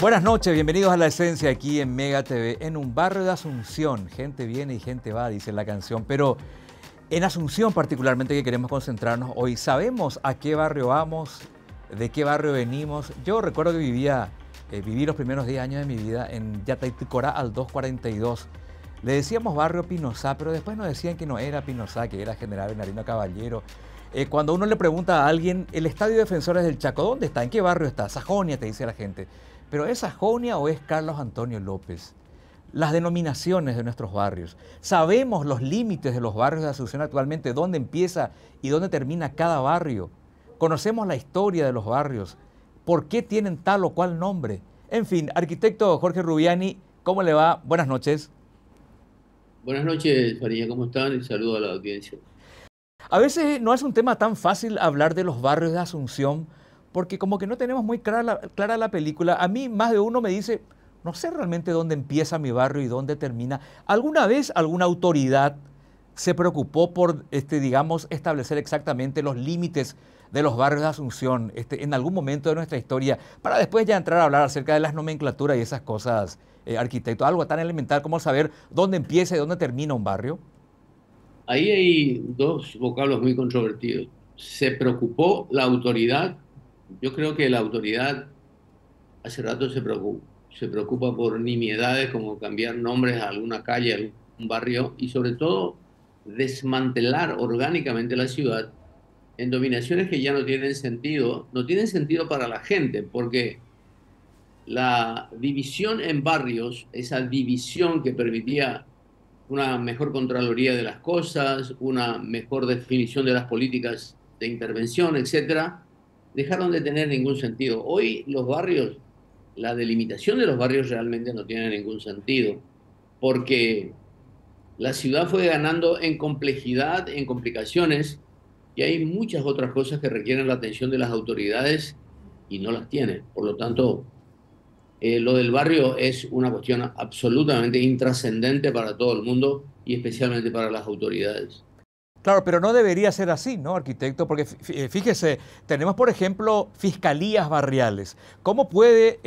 Buenas noches, bienvenidos a La Esencia aquí en Mega TV. En un barrio de Asunción, gente viene y gente va, dice la canción, pero en Asunción particularmente que queremos concentrarnos hoy, ¿sabemos a qué barrio vamos? ¿De qué barrio venimos? Yo recuerdo que viví los primeros 10 años de mi vida en Yataiticora al 242. Le decíamos barrio Pinosá, pero después nos decían que no era Pinosá, que era General Bernardino Caballero. Cuando uno le pregunta a alguien, el Estadio Defensores del Chaco, ¿dónde está? ¿En qué barrio está? Sajonia, te dice la gente. ¿Pero es Sajonia o es Carlos Antonio López? Las denominaciones de nuestros barrios. Sabemos los límites de los barrios de Asunción actualmente, dónde empieza y dónde termina cada barrio. Conocemos la historia de los barrios, por qué tienen tal o cual nombre. En fin, arquitecto Jorge Rubiani, ¿cómo le va? Buenas noches. Buenas noches, Faría, ¿cómo están? Y saludo a la audiencia. A veces no es un tema tan fácil hablar de los barrios de Asunción, porque como que no tenemos muy clara la película. A mí más de uno me dice, no sé realmente dónde empieza mi barrio y dónde termina. ¿Alguna vez alguna autoridad se preocupó por, digamos, establecer exactamente los límites de los barrios de Asunción en algún momento de nuestra historia, para después ya entrar a hablar acerca de las nomenclaturas y esas cosas, arquitecto? Algo tan elemental como saber dónde empieza y dónde termina un barrio. Ahí hay dos vocablos muy controvertidos. Se preocupó la autoridad. Yo creo que la autoridad hace rato se preocupa por nimiedades como cambiar nombres a alguna calle, a algún barrio y sobre todo desmantelar orgánicamente la ciudad en dominaciones que ya no tienen sentido para la gente, porque la división en barrios, esa división que permitía una mejor contraloría de las cosas, una mejor definición de las políticas de intervención, etcétera, dejaron de tener ningún sentido. Hoy los barrios, la delimitación de los barrios realmente no tiene ningún sentido, porque la ciudad fue ganando en complejidad, en complicaciones, y hay muchas otras cosas que requieren la atención de las autoridades y no las tienen. Por lo tanto, lo del barrio es una cuestión absolutamente intrascendente para todo el mundo y especialmente para las autoridades. Claro, pero no debería ser así, ¿no, arquitecto? Porque fíjese, tenemos, por ejemplo, fiscalías barriales. ¿Cómo puede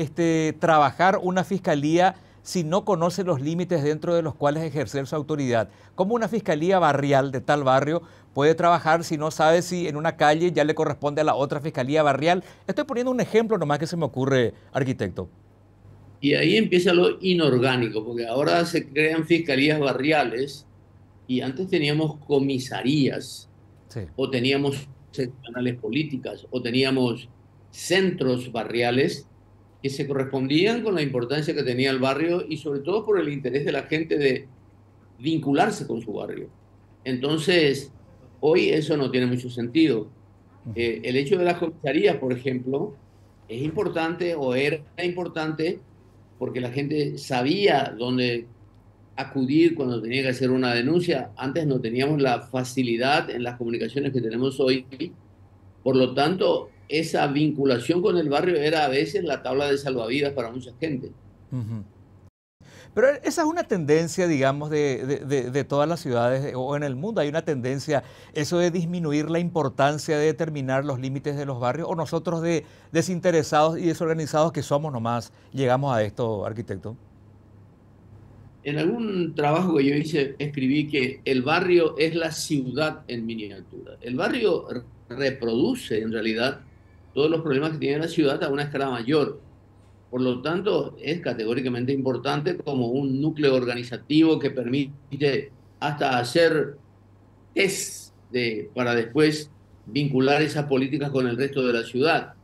trabajar una fiscalía si no conoce los límites dentro de los cuales ejercer su autoridad? ¿Cómo una fiscalía barrial de tal barrio puede trabajar si no sabe si en una calle ya le corresponde a la otra fiscalía barrial? Estoy poniendo un ejemplo nomás que se me ocurre, arquitecto. Y ahí empieza lo inorgánico, porque ahora se crean fiscalías barriales y antes teníamos comisarías Sí. o teníamos seccionales políticas o teníamos centros barriales que se correspondían con la importancia que tenía el barrio y sobre todo por el interés de la gente de vincularse con su barrio. Entonces, hoy eso no tiene mucho sentido. El hecho de las comisarías, por ejemplo, es importante o era importante porque la gente sabía dónde acudir cuando tenía que hacer una denuncia. Antes no teníamos la facilidad en las comunicaciones que tenemos hoy. Por lo tanto, esa vinculación con el barrio era a veces la tabla de salvavidas para mucha gente. Ujú. Pero esa es una tendencia, digamos, de todas las ciudades o en el mundo. Hay una tendencia, eso de disminuir la importancia de determinar los límites de los barrios, o nosotros de desinteresados y desorganizados que somos nomás llegamos a esto, arquitecto. En algún trabajo que yo hice, escribí que el barrio es la ciudad en miniatura. El barrio reproduce en realidad todos los problemas que tiene la ciudad a una escala mayor. Por lo tanto, es categóricamente importante como un núcleo organizativo que permite hasta hacer test para después vincular esas políticas con el resto de la ciudad.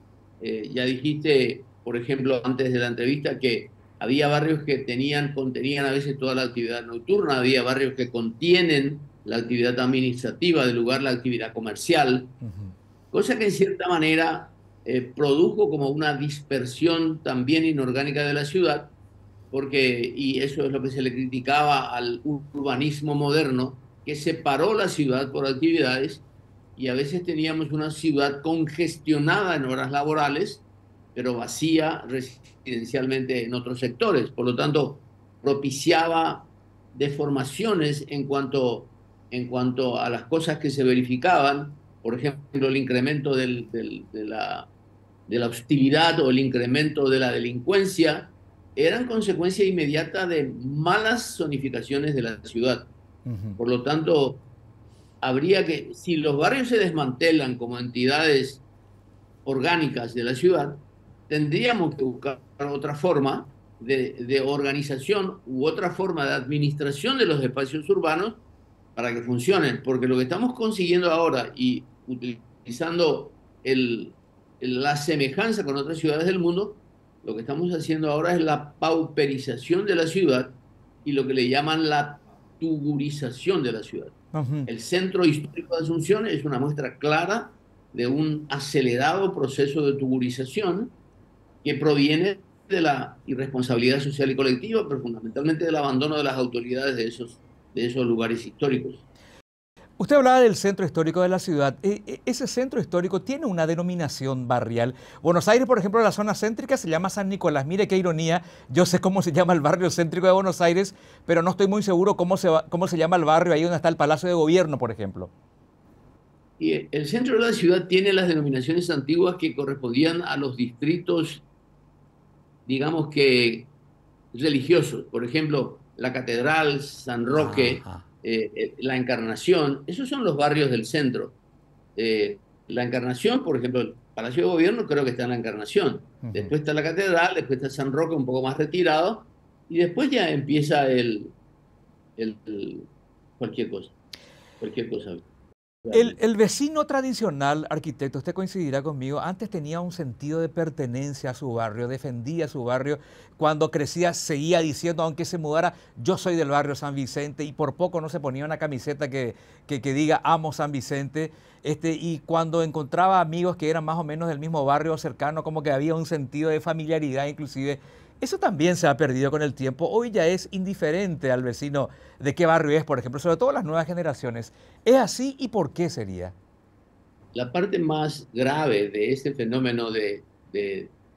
Ya dijiste, por ejemplo, antes de la entrevista, que había barrios que contenían a veces toda la actividad nocturna, había barrios que contienen la actividad administrativa, del lugar la actividad comercial, Ujú. cosa que en cierta manera produjo como una dispersión también inorgánica de la ciudad, porque, y eso es lo que se le criticaba al urbanismo moderno, que separó la ciudad por actividades y a veces teníamos una ciudad congestionada en horas laborales, pero vacía residencialmente en otros sectores. Por lo tanto, propiciaba deformaciones en cuanto a las cosas que se verificaban, por ejemplo, el incremento de la hostilidad o el incremento de la delincuencia, eran consecuencia inmediata de malas zonificaciones de la ciudad. Ujú. Por lo tanto, habría que, si los barrios se desmantelan como entidades orgánicas de la ciudad, tendríamos que buscar otra forma de organización u otra forma de administración de los espacios urbanos para que funcionen, porque lo que estamos consiguiendo ahora y utilizando el, la semejanza con otras ciudades del mundo, lo que estamos haciendo ahora es la pauperización de la ciudad y lo que le llaman la tugurización de la ciudad. Ujú. El centro histórico de Asunción es una muestra clara de un acelerado proceso de tugurización que proviene de la irresponsabilidad social y colectiva, pero fundamentalmente del abandono de las autoridades de esos lugares históricos. Usted hablaba del centro histórico de la ciudad. Ese centro histórico tiene una denominación barrial. Buenos Aires, por ejemplo, la zona céntrica se llama San Nicolás. Mire qué ironía. Yo sé cómo se llama el barrio céntrico de Buenos Aires, pero no estoy muy seguro cómo se llama el barrio ahí donde está el Palacio de Gobierno, por ejemplo. Y el centro de la ciudad tiene las denominaciones antiguas que correspondían a los distritos, digamos que religiosos. Por ejemplo, la Catedral, San Roque, Ajá. la Encarnación, esos son los barrios del centro. La Encarnación, por ejemplo, el Palacio de Gobierno creo que está en la Encarnación. Ujú. Después está la Catedral, después está San Roque un poco más retirado, y después ya empieza el cualquier cosa, cualquier cosa. Realmente. El vecino tradicional, arquitecto, usted coincidirá conmigo, antes tenía un sentido de pertenencia a su barrio, defendía su barrio. Cuando crecía seguía diciendo, aunque se mudara, yo soy del barrio San Vicente, y por poco no se ponía una camiseta que diga amo San Vicente. Y cuando encontraba amigos que eran más o menos del mismo barrio cercano, como que había un sentido de familiaridad inclusive. Eso también se ha perdido con el tiempo. Hoy ya es indiferente al vecino de qué barrio es, por ejemplo, sobre todo las nuevas generaciones. ¿Es así y por qué sería? La parte más grave de ese fenómeno de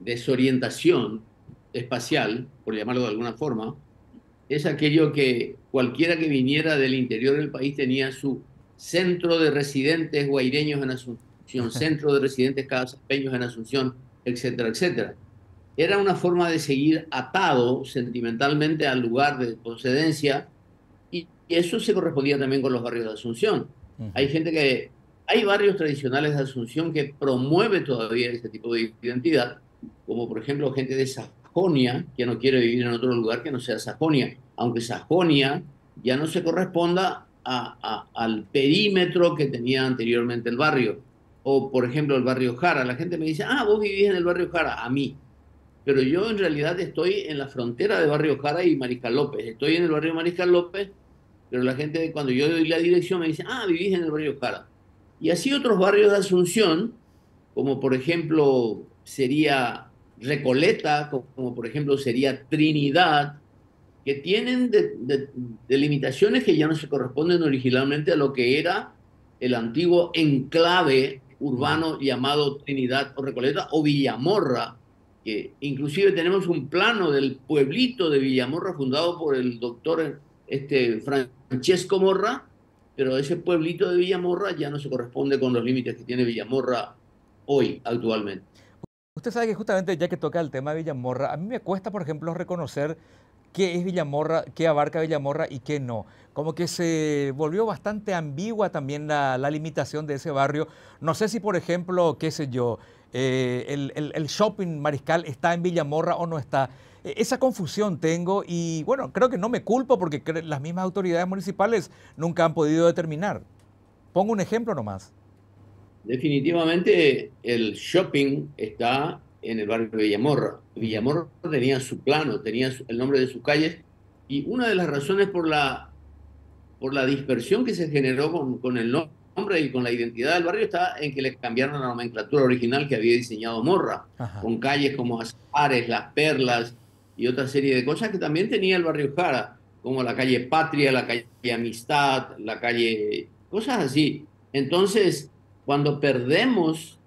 desorientación espacial, por llamarlo de alguna forma, es aquello que cualquiera que viniera del interior del país tenía su centro de residentes guaireños en Asunción, centro de residentes casapeños en Asunción, etcétera, etcétera. Era una forma de seguir atado sentimentalmente al lugar de procedencia y eso se correspondía también con los barrios de Asunción. Ujú. Hay gente que, hay barrios tradicionales de Asunción que promueve todavía ese tipo de identidad, como por ejemplo gente de Sajonia, que no quiere vivir en otro lugar que no sea Sajonia, aunque Sajonia ya no se corresponda al perímetro que tenía anteriormente el barrio. O por ejemplo el barrio Jara, la gente me dice, ah, vos vivís en el barrio Jara, a mí. Pero yo en realidad estoy en la frontera de Barrio Jara y Mariscal López. Estoy en el barrio Mariscal López, pero la gente cuando yo doy la dirección me dice, ah, vivís en el barrio Jara. Y así otros barrios de Asunción, como por ejemplo sería Recoleta, como por ejemplo sería Trinidad, que tienen delimitaciones que ya no se corresponden originalmente a lo que era el antiguo enclave Ujú. urbano llamado Trinidad o Recoleta o Villamorra, que inclusive tenemos un plano del pueblito de Villamorra fundado por el doctor Francesco Morra, pero ese pueblito de Villamorra ya no se corresponde con los límites que tiene Villamorra hoy, actualmente. Usted sabe que justamente ya que toca el tema de Villamorra, a mí me cuesta, por ejemplo, reconocer qué es Villamorra, qué abarca Villamorra y qué no. Como que se volvió bastante ambigua también la limitación de ese barrio. No sé si, por ejemplo, qué sé yo, el shopping Mariscal está en Villamorra o no está. Esa confusión tengo y bueno, creo que no me culpo porque las mismas autoridades municipales nunca han podido determinar. Pongo un ejemplo nomás. Definitivamente el shopping está en el barrio de Villamorra. Ujú. Villamorra tenía su plano, tenía el nombre de sus calles y una de las razones por la dispersión que se generó con el nombre y con la identidad del barrio está en que le cambiaron la nomenclatura original que había diseñado Morra, Ajá. con calles como Azahares, Las Perlas y otra serie de cosas que también tenía el barrio Jara, como la calle Patria, la calle Amistad, la calle, cosas así. Entonces, cuando perdemos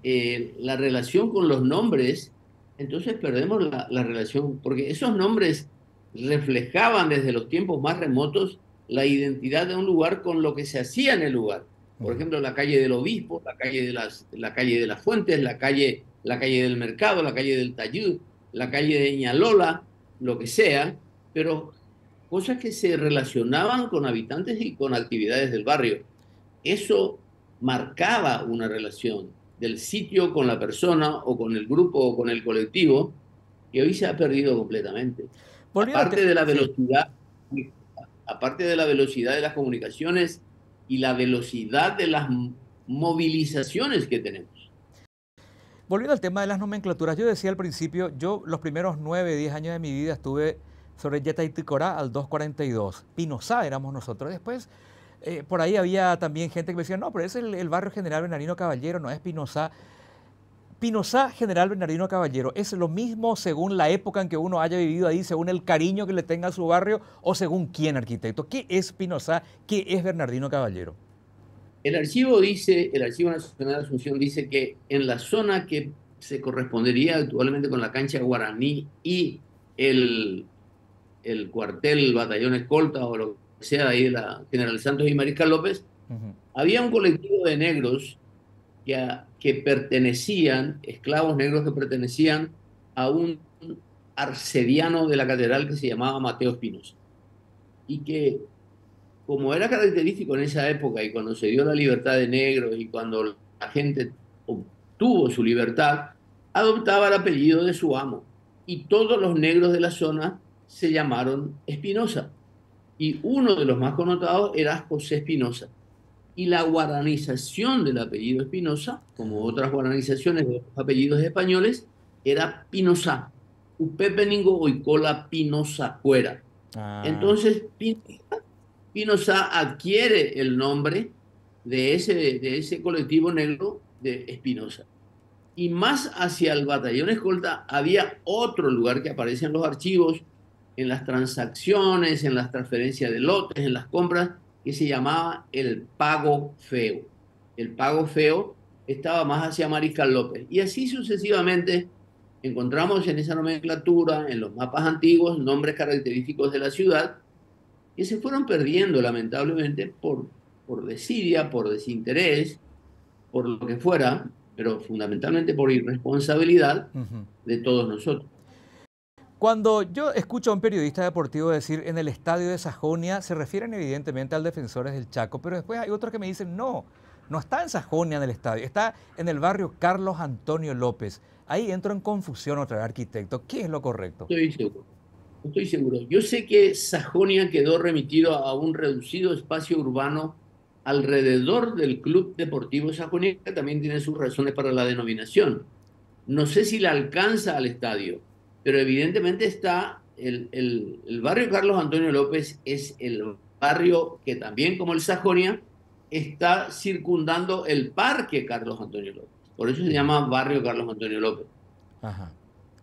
la relación con los nombres, entonces perdemos la relación, porque esos nombres reflejaban desde los tiempos más remotos la identidad de un lugar con lo que se hacía en el lugar. Por Ujú. ejemplo, la calle del Obispo, la calle de las Fuentes, la calle la calle del Mercado, la calle del Tayud, la calle de Ñalola, lo que sea, pero cosas que se relacionaban con habitantes y con actividades del barrio. Eso marcaba una relación del sitio con la persona o con el grupo o con el colectivo que hoy se ha perdido completamente. Volviendo al Aparte tema, de la sí. velocidad, aparte de la velocidad de las comunicaciones y la velocidad de las movilizaciones que tenemos. Volviendo al tema de las nomenclaturas, yo decía al principio, yo los primeros 9, 10 años de mi vida estuve sobre Yetaiticorá al 242. Pinosá éramos nosotros. Después, por ahí había también gente que me decía, no, pero es el barrio General Bernardino Caballero, no es Pinosá. Pinosá, General Bernardino Caballero, ¿es lo mismo según la época en que uno haya vivido ahí, según el cariño que le tenga a su barrio o según quién, arquitecto? ¿Qué es Pinosá? ¿Qué es Bernardino Caballero? El Archivo Nacional de Asunción dice que en la zona que se correspondería actualmente con la cancha Guaraní y el, el cuartel, el batallón escolta o lo que sea ahí de la General Santos y Mariscal López, Ujú. había un colectivo de negros que pertenecían, esclavos negros que pertenecían a un arcediano de la catedral que se llamaba Mateo Espinosa. Y que, como era característico en esa época y cuando se dio la libertad de negros y cuando la gente obtuvo su libertad, adoptaba el apellido de su amo. Y todos los negros de la zona se llamaron Espinosa. Y uno de los más connotados era José Espinosa. Y la guaranización del apellido Espinosa, como otras guaranizaciones de otros apellidos españoles, era Pinosá. Upepeningo Oicola Pinoza Cuera. Ah, Entonces, Pinosá adquiere el nombre de ese colectivo negro de Espinosa. Y más hacia el batallón escolta había otro lugar que aparece en los archivos, en las transacciones, en las transferencias de lotes, en las compras, que se llamaba el pago feo. El pago feo estaba más hacia Mariscal López. Y así sucesivamente encontramos en esa nomenclatura, en los mapas antiguos, nombres característicos de la ciudad que se fueron perdiendo lamentablemente por desidia, por desinterés, por lo que fuera, pero fundamentalmente por irresponsabilidad ujú. de todos nosotros. Cuando yo escucho a un periodista deportivo decir en el estadio de Sajonia, se refieren evidentemente al Defensores del Chaco, pero después hay otros que me dicen, no, no está en Sajonia en el estadio, está en el barrio Carlos Antonio López. Ahí entro en confusión otra vez, arquitecto. ¿Qué es lo correcto? Estoy seguro, estoy seguro. Yo sé que Sajonia quedó remitido a un reducido espacio urbano alrededor del Club Deportivo Sajonia, que también tiene sus razones para la denominación. No sé si la alcanza al estadio, pero evidentemente está el barrio Carlos Antonio López es el barrio que también como el Sajonia está circundando el parque Carlos Antonio López. Por eso se Ujú. llama barrio Carlos Antonio López. Ajá,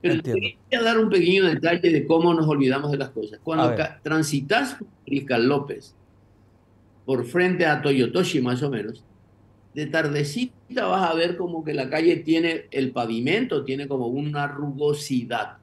Pero le entiendo. quería dar un pequeño detalle de cómo nos olvidamos de las cosas. A Cuando ver, transitas por Mariscal López, por frente a Toyotoshi más o menos, de tardecita vas a ver como que la calle tiene, el pavimento tiene como una rugosidad.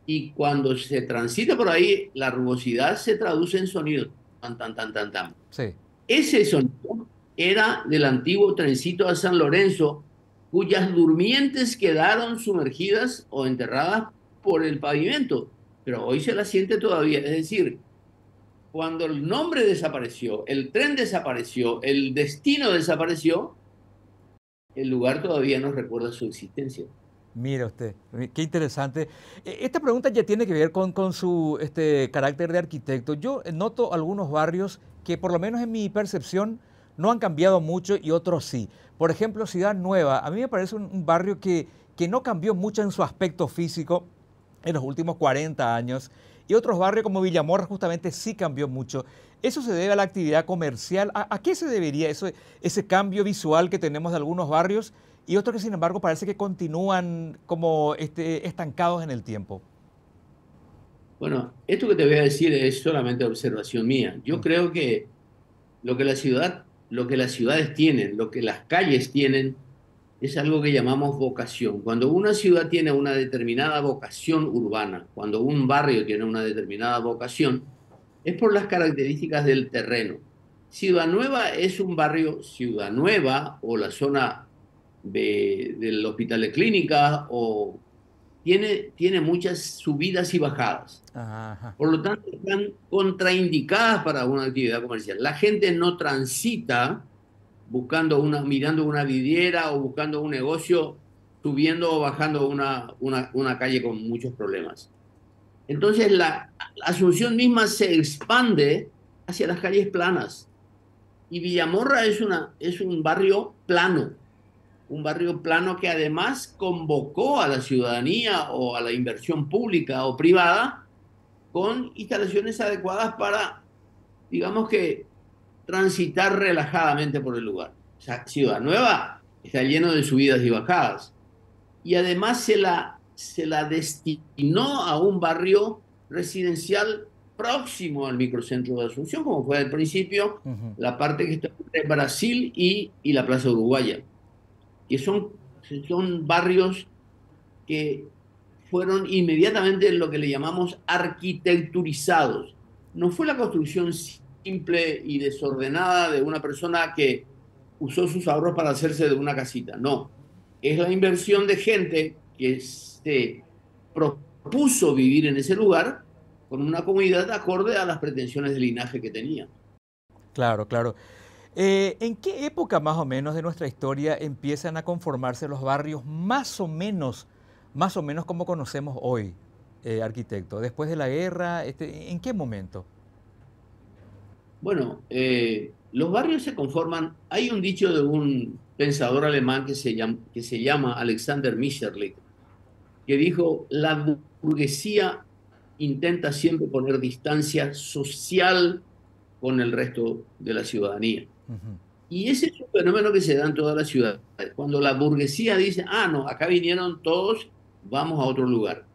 Y cuando se transita por ahí, la rugosidad se traduce en sonido. Tan, tan, tan, tan, tan. sí. Ese sonido era del antiguo trencito a San Lorenzo, cuyas durmientes quedaron sumergidas o enterradas por el pavimento, pero hoy se la siente todavía. Es decir, cuando el nombre desapareció, el tren desapareció, el destino desapareció, el lugar todavía nos recuerda su existencia. Mira usted, qué interesante. Esta pregunta ya tiene que ver con su carácter de arquitecto. Yo noto algunos barrios que por lo menos en mi percepción no han cambiado mucho y otros sí. Por ejemplo, Ciudad Nueva, a mí me parece un barrio que no cambió mucho en su aspecto físico en los últimos 40 años y otros barrios como Villamor justamente sí cambió mucho. ¿Eso se debe a la actividad comercial? ¿A qué se debería ese cambio visual que tenemos de algunos barrios y otros que sin embargo parece que continúan como estancados en el tiempo? Bueno, esto que te voy a decir es solamente observación mía. Yo Mm. creo que lo que las ciudades tienen, lo que las calles tienen, es algo que llamamos vocación. Cuando una ciudad tiene una determinada vocación urbana, cuando un barrio tiene una determinada vocación, es por las características del terreno. Ciudad Nueva es un barrio, Ciudad Nueva o la zona del hospital de clínicas, o tiene muchas subidas y bajadas. Ajá. Por lo tanto, están contraindicadas para una actividad comercial. La gente no transita mirando una vidriera o buscando un negocio, subiendo o bajando una calle con muchos problemas. Entonces, la Asunción misma se expande hacia las calles planas. Y Villamorra es un barrio plano que además convocó a la ciudadanía o a la inversión pública o privada con instalaciones adecuadas para, digamos que, transitar relajadamente por el lugar. O sea, Ciudad Nueva está lleno de subidas y bajadas. Y además se la destinó a un barrio residencial próximo al microcentro de Asunción, como fue al principio, Ujú. la parte que está entre Brasil y la Plaza Uruguaya, que son barrios que fueron inmediatamente lo que le llamamos arquitecturizados. No fue la construcción simple y desordenada de una persona que usó sus ahorros para hacerse de una casita, no. Es la inversión de gente que se propuso vivir en ese lugar con una comunidad acorde a las pretensiones de linaje que tenía. Claro, claro. ¿En qué época más o menos de nuestra historia empiezan a conformarse los barrios más o menos como conocemos hoy, arquitecto? ¿Después de la guerra? ¿En qué momento? Bueno, los barrios se conforman. Hay un dicho de un pensador alemán que se llama Alexander Mitscherlich, que dijo: la burguesía intenta siempre poner distancia social con el resto de la ciudadanía. Ujú. Y ese es un fenómeno que se da en toda la ciudad. Cuando la burguesía dice: ah, no, acá vinieron todos, vamos a otro lugar.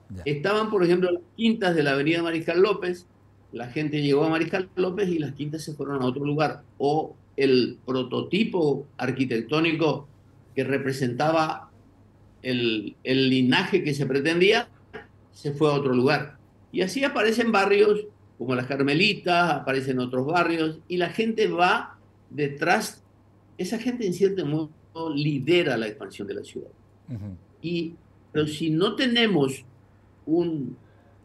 Ya. Estaban, por ejemplo, las quintas de la avenida Mariscal López, la gente llegó a Mariscal López y las quintas se fueron a otro lugar. O el prototipo arquitectónico que representaba el linaje que se pretendía, se fue a otro lugar. Y así aparecen barrios como las Carmelitas, aparecen otros barrios, y la gente va detrás. Esa gente, en cierto modo, lidera la expansión de la ciudad. Ujú. Y, pero si no tenemos un,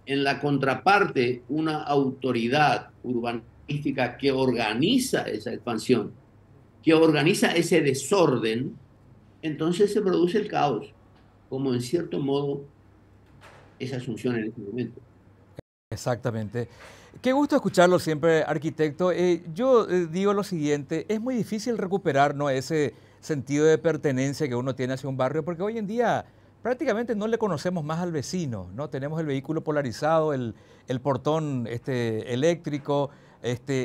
en la contraparte una autoridad urbanística que organiza esa expansión, que organiza ese desorden, entonces se produce el caos, como en cierto modo es Asunción en este momento. Exactamente. Qué gusto escucharlo siempre, arquitecto. Yo digo lo siguiente, es muy difícil recuperar, ¿no?, ese sentido de pertenencia que uno tiene hacia un barrio, porque hoy en día prácticamente no le conocemos más al vecino, ¿no? Tenemos el vehículo polarizado, el portón eléctrico,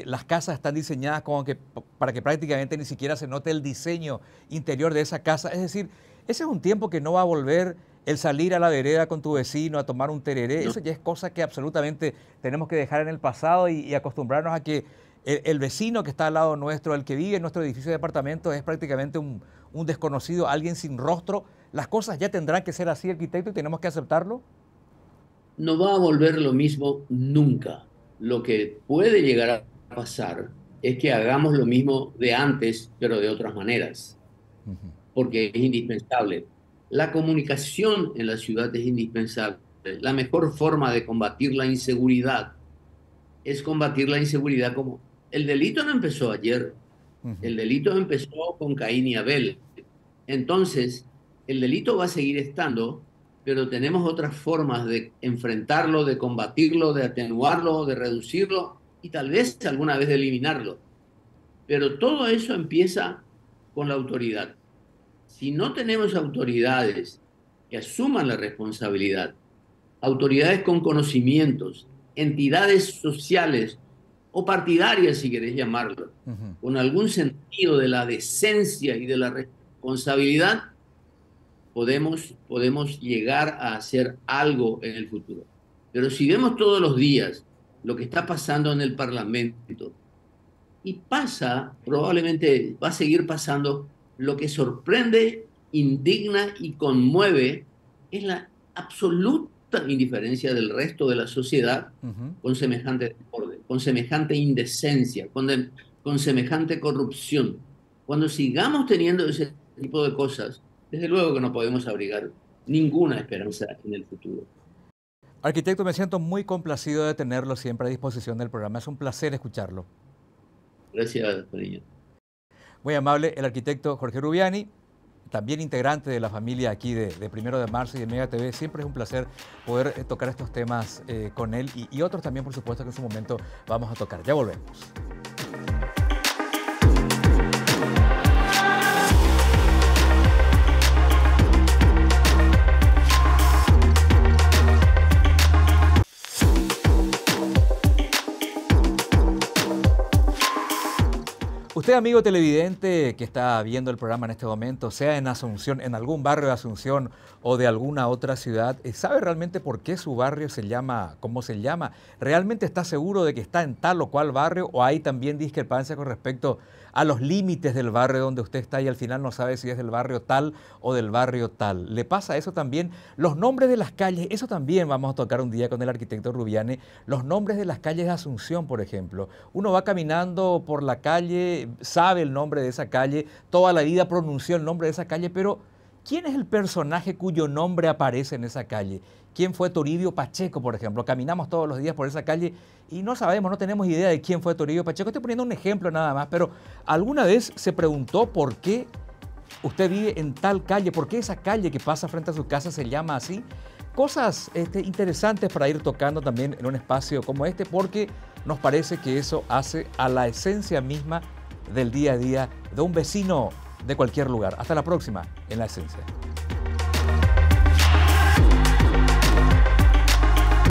las casas están diseñadas como que, para que prácticamente ni siquiera se note el diseño interior de esa casa. Es decir, ese es un tiempo que no va a volver. El salir a la vereda con tu vecino a tomar un tereré, No, eso ya es cosa que absolutamente tenemos que dejar en el pasado y acostumbrarnos a que el vecino que está al lado nuestro, el que vive en nuestro edificio de departamento, es prácticamente un desconocido, alguien sin rostro. Las cosas ya tendrán que ser así, arquitecto, y tenemos que aceptarlo. no va a volver lo mismo nunca. Lo que puede llegar a pasar es que hagamos lo mismo de antes, pero de otras maneras, Ujú. porque es indispensable. La comunicación en la ciudad es indispensable. La mejor forma de combatir la inseguridad es combatir la inseguridad como... El delito no empezó ayer, Ujú. el delito empezó con Caín y Abel. Entonces, el delito va a seguir estando, pero tenemos otras formas de enfrentarlo, de combatirlo, de atenuarlo, de reducirlo y tal vez alguna vez de eliminarlo. Pero todo eso empieza con la autoridad. Si no tenemos autoridades que asuman la responsabilidad, autoridades con conocimientos, entidades sociales o partidarias, si querés llamarlo, Ujú. con algún sentido de la decencia y de la responsabilidad, podemos llegar a hacer algo en el futuro. Pero si vemos todos los días lo que está pasando en el Parlamento, y pasa, probablemente va a seguir pasando, lo que sorprende, indigna y conmueve es la absoluta indiferencia del resto de la sociedad Ujú. con semejante desorden, con semejante indecencia, con semejante corrupción. Cuando sigamos teniendo ese tipo de cosas, desde luego que no podemos abrigar ninguna esperanza en el futuro. Arquitecto, me siento muy complacido de tenerlo siempre a disposición del programa. Es un placer escucharlo. Gracias, Fariña. Muy amable, el arquitecto Jorge Rubiani, también integrante de la familia aquí de Primero de Marzo y de Mega TV. Siempre es un placer poder tocar estos temas con él y otros también, por supuesto, que en su momento vamos a tocar. Ya volvemos. Usted, amigo televidente que está viendo el programa en este momento, sea en Asunción, en algún barrio de Asunción o de alguna otra ciudad, ¿sabe realmente por qué su barrio se llama como se llama? ¿Realmente está seguro de que está en tal o cual barrio o hay también discrepancia con respecto a los límites del barrio donde usted está y al final no sabe si es del barrio tal o del barrio tal? ¿Le pasa eso también? Los nombres de las calles, eso también vamos a tocar un día con el arquitecto Rubiani. Los nombres de las calles de Asunción, por ejemplo. Uno va caminando por la calle, sabe el nombre de esa calle, toda la vida pronunció el nombre de esa calle, pero ¿quién es el personaje cuyo nombre aparece en esa calle? ¿Quién fue Toribio Pacheco, por ejemplo? Caminamos todos los días por esa calle y no sabemos, no tenemos idea de quién fue Toribio Pacheco. Estoy poniendo un ejemplo nada más, pero ¿alguna vez se preguntó por qué usted vive en tal calle? ¿Por qué esa calle que pasa frente a su casa se llama así? Cosas interesantes para ir tocando también en un espacio como este, porque nos parece que eso hace a la esencia misma del día a día de un vecino de cualquier lugar. Hasta la próxima en La Esencia.